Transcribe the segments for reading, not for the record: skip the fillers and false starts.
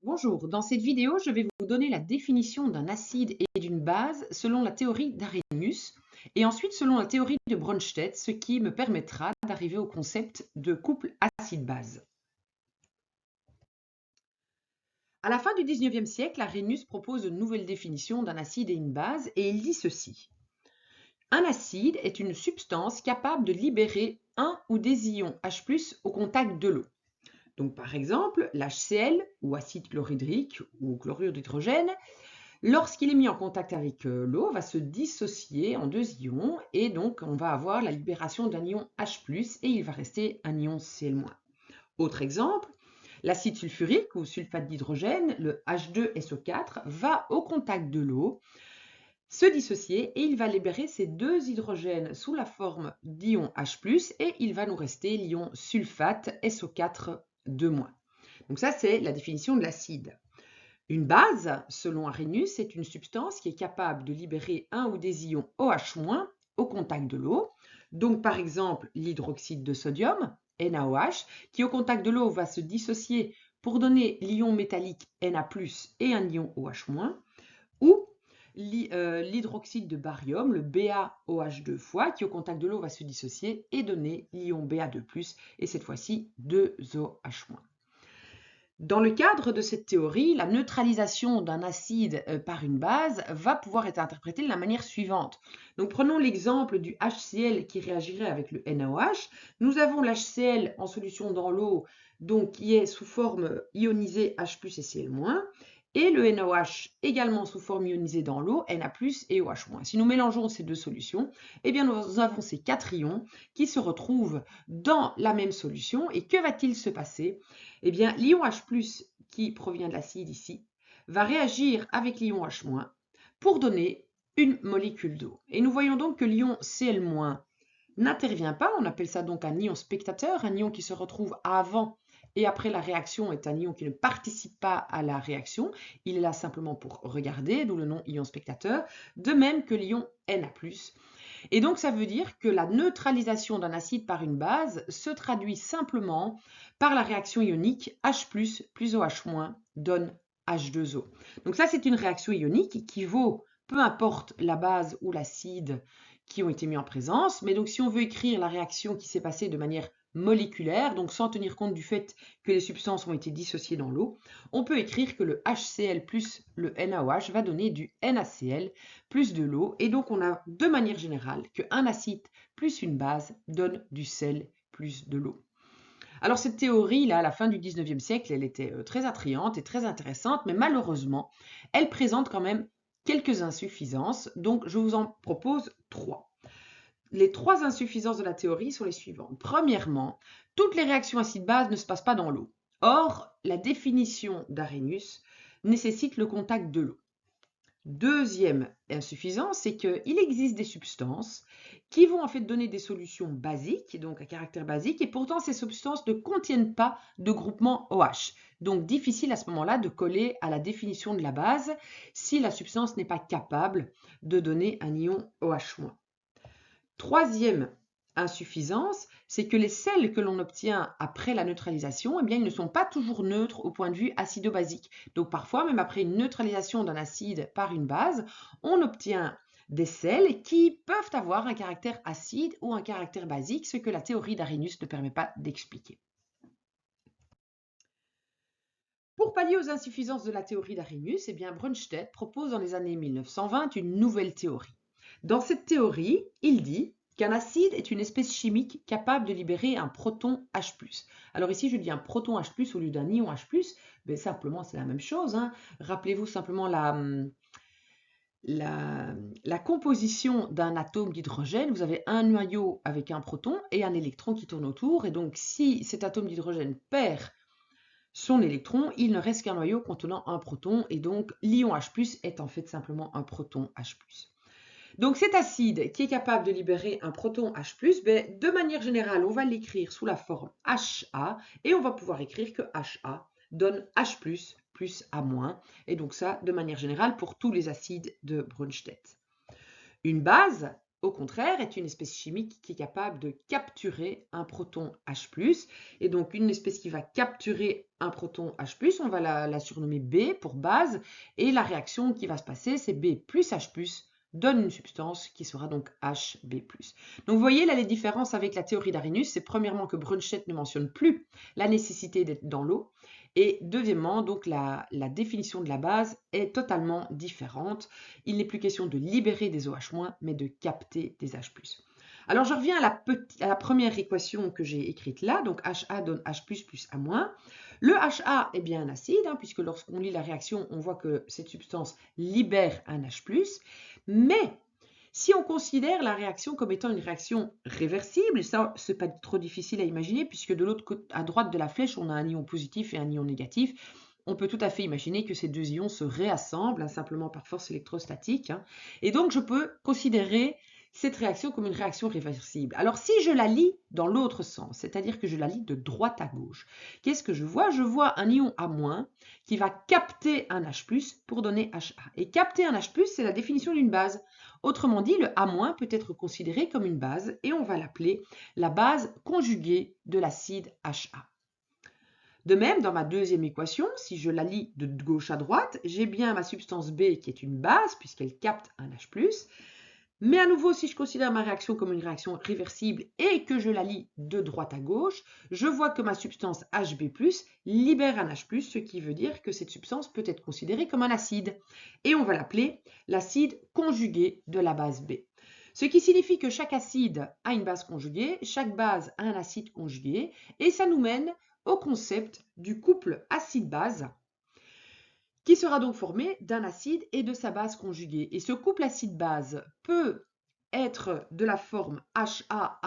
Bonjour, dans cette vidéo, je vais vous donner la définition d'un acide et d'une base selon la théorie d'Arrhenius et ensuite selon la théorie de Bronsted, ce qui me permettra d'arriver au concept de couple acide-base. À la fin du 19e siècle, Arrhenius propose une nouvelle définition d'un acide et une base et il dit ceci. Un acide est une substance capable de libérer un ou des ions H+ au contact de l'eau. Donc par exemple, l'HCl ou acide chlorhydrique ou chlorure d'hydrogène, lorsqu'il est mis en contact avec l'eau, va se dissocier en deux ions et donc on va avoir la libération d'un ion H+ et il va rester un ion Cl-. Autre exemple, l'acide sulfurique ou sulfate d'hydrogène, le H2SO4, va au contact de l'eau, se dissocier et il va libérer ces deux hydrogènes sous la forme d'ion H+, et il va nous rester l'ion sulfate SO4 2-. Donc ça, c'est la définition de l'acide. Une base, selon Arrhenius, c'est une substance qui est capable de libérer un ou des ions OH- au contact de l'eau. Donc par exemple, l'hydroxyde de sodium, NaOH, qui au contact de l'eau va se dissocier pour donner l'ion métallique Na+, et un ion OH-, ou l'hydroxyde de barium, le BaOH2 fois, qui au contact de l'eau va se dissocier et donner l'ion Ba2+, et cette fois-ci 2OH-. Dans le cadre de cette théorie, la neutralisation d'un acide par une base va pouvoir être interprétée de la manière suivante. Donc prenons l'exemple du HCl qui réagirait avec le NaOH. Nous avons l'HCl en solution dans l'eau, donc qui est sous forme ionisée H+ et Cl-, et le NaOH également sous forme ionisée dans l'eau, Na+ et OH-. Si nous mélangeons ces deux solutions, eh bien nous avons ces quatre ions qui se retrouvent dans la même solution. Et que va-t-il se passer? Eh bien, l'ion H+, qui provient de l'acide ici, va réagir avec l'ion H- pour donner une molécule d'eau. Et nous voyons donc que l'ion Cl- n'intervient pas, on appelle ça donc un ion spectateur, un ion qui se retrouve avant et après la réaction est un ion qui ne participe pas à la réaction, il est là simplement pour regarder, d'où le nom ion spectateur, de même que l'ion Na+. Et donc ça veut dire que la neutralisation d'un acide par une base se traduit simplement par la réaction ionique H+ plus OH- donne H2O. Donc ça, c'est une réaction ionique qui vaut peu importe la base ou l'acide qui ont été mis en présence. Mais donc si on veut écrire la réaction qui s'est passée de manière moléculaire, donc sans tenir compte du fait que les substances ont été dissociées dans l'eau, on peut écrire que le HCl plus le NaOH va donner du NaCl plus de l'eau. Et donc on a de manière générale qu'un acide plus une base donne du sel plus de l'eau. Alors cette théorie, là, à la fin du 19e siècle, elle était très attrayante et très intéressante, mais malheureusement, elle présente quand même quelques insuffisances, donc je vous en propose trois. Les trois insuffisances de la théorie sont les suivantes. Premièrement, toutes les réactions acide-base ne se passent pas dans l'eau. Or, la définition d'Arrhenius nécessite le contact de l'eau. Deuxième insuffisance, c'est qu'il existe des substances qui vont en fait donner des solutions basiques, donc à caractère basique, et pourtant ces substances ne contiennent pas de groupement OH. Donc difficile à ce moment-là de coller à la définition de la base si la substance n'est pas capable de donner un ion OH-. Troisième insuffisance, c'est que les sels que l'on obtient après la neutralisation, eh bien, ils ne sont pas toujours neutres au point de vue acido-basique. Donc parfois, même après une neutralisation d'un acide par une base, on obtient des sels qui peuvent avoir un caractère acide ou un caractère basique, ce que la théorie d'Arrhenius ne permet pas d'expliquer. Pour pallier aux insuffisances de la théorie d'Arrhenius, eh bien, Bronsted propose dans les années 1920 une nouvelle théorie. Dans cette théorie, il dit qu'un acide est une espèce chimique capable de libérer un proton H+. Alors ici, je dis un proton H+, au lieu d'un ion H+, mais simplement, c'est la même chose, hein. Rappelez-vous simplement la composition d'un atome d'hydrogène. Vous avez un noyau avec un proton et un électron qui tourne autour. Et donc, si cet atome d'hydrogène perd son électron, il ne reste qu'un noyau contenant un proton. Et donc, l'ion H+, est en fait simplement un proton H+. Donc cet acide qui est capable de libérer un proton H+, de manière générale, on va l'écrire sous la forme HA et on va pouvoir écrire que HA donne H+, plus A-. Et donc ça, de manière générale, pour tous les acides de Bronsted. Une base, au contraire, est une espèce chimique qui est capable de capturer un proton H+. Et donc, une espèce qui va capturer un proton H+, on va la surnommer B pour base. Et la réaction qui va se passer, c'est B plus H+, donne une substance qui sera donc HB+. Donc vous voyez là les différences avec la théorie d'Arrhenius, c'est premièrement que Brønsted ne mentionne plus la nécessité d'être dans l'eau, et deuxièmement, donc la définition de la base est totalement différente. Il n'est plus question de libérer des OH-, mais de capter des H+. Alors je reviens à la première équation que j'ai écrite là, donc HA donne H+, plus A-. Le HA est bien un acide, puisque lorsqu'on lit la réaction, on voit que cette substance libère un H+, mais si on considère la réaction comme étant une réaction réversible, ça, c'est pas trop difficile à imaginer, puisque de l'autre côté, à droite de la flèche, on a un ion positif et un ion négatif. On peut tout à fait imaginer que ces deux ions se réassemblent, simplement par force électrostatique. Et donc, je peux considérer cette réaction comme une réaction réversible. Alors, si je la lis dans l'autre sens, c'est-à-dire que je la lis de droite à gauche, qu'est-ce que je vois? Je vois un ion A- qui va capter un H+, pour donner HA. Et capter un H+, c'est la définition d'une base. Autrement dit, le A- peut être considéré comme une base et on va l'appeler la base conjuguée de l'acide HA. De même, dans ma deuxième équation, si je la lis de gauche à droite, j'ai bien ma substance B qui est une base puisqu'elle capte un H+. Mais à nouveau, si je considère ma réaction comme une réaction réversible et que je la lis de droite à gauche, je vois que ma substance Hb+, libère un H+, ce qui veut dire que cette substance peut être considérée comme un acide. Et on va l'appeler l'acide conjugué de la base B. Ce qui signifie que chaque acide a une base conjuguée, chaque base a un acide conjugué, et ça nous mène au concept du couple acide-base, qui sera donc formé d'un acide et de sa base conjuguée. Et ce couple acide-base peut être de la forme HA-,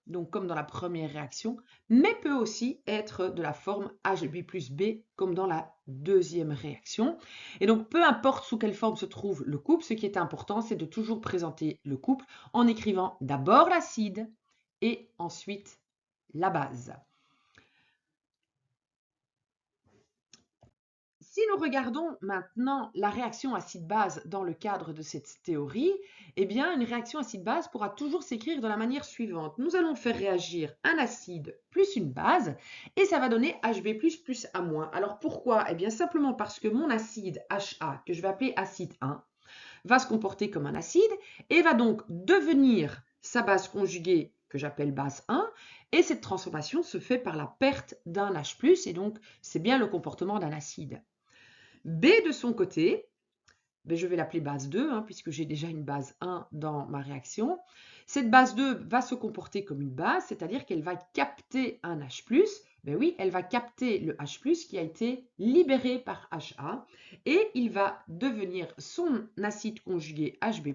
donc comme dans la première réaction, mais peut aussi être de la forme Hb plus B, comme dans la deuxième réaction. Et donc, peu importe sous quelle forme se trouve le couple, ce qui est important, c'est de toujours présenter le couple en écrivant d'abord l'acide et ensuite la base. Si nous regardons maintenant la réaction acide-base dans le cadre de cette théorie, eh bien, une réaction acide-base pourra toujours s'écrire de la manière suivante. Nous allons faire réagir un acide plus une base et ça va donner Hb+, plus A-. Alors pourquoi? Eh bien, simplement parce que mon acide HA, que je vais appeler acide 1, va se comporter comme un acide et va donc devenir sa base conjuguée que j'appelle base 1, et cette transformation se fait par la perte d'un H+, et donc c'est bien le comportement d'un acide. B de son côté, je vais l'appeler base 2, puisque j'ai déjà une base 1 dans ma réaction. Cette base 2 va se comporter comme une base, c'est-à-dire qu'elle va capter un H+. Oui, elle va capter le H+, qui a été libéré par HA, et il va devenir son acide conjugué Hb+,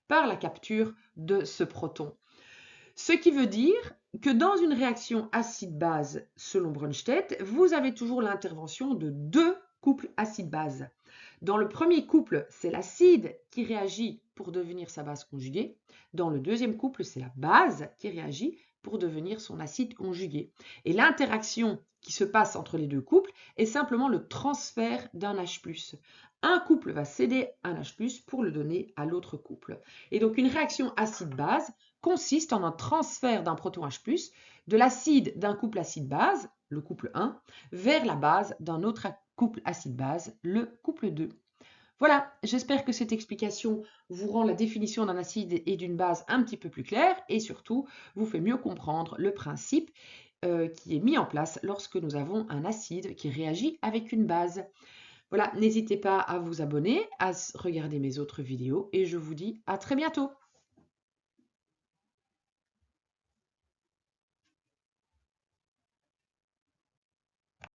par la capture de ce proton. Ce qui veut dire que dans une réaction acide-base selon Brønsted, vous avez toujours l'intervention de deux couple acide-base. Dans le premier couple, c'est l'acide qui réagit pour devenir sa base conjuguée. Dans le deuxième couple, c'est la base qui réagit pour devenir son acide conjugué. Et l'interaction qui se passe entre les deux couples est simplement le transfert d'un H+. Un couple va céder un H+, pour le donner à l'autre couple. Et donc une réaction acide-base consiste en un transfert d'un proton H+, de l'acide d'un couple acide-base, le couple 1, vers la base d'un autre couple acide-base, le couple 2. Voilà, j'espère que cette explication vous rend la définition d'un acide et d'une base un petit peu plus claire et surtout vous fait mieux comprendre le principe qui est mis en place lorsque nous avons un acide qui réagit avec une base. Voilà, n'hésitez pas à vous abonner, à regarder mes autres vidéos et je vous dis à très bientôt.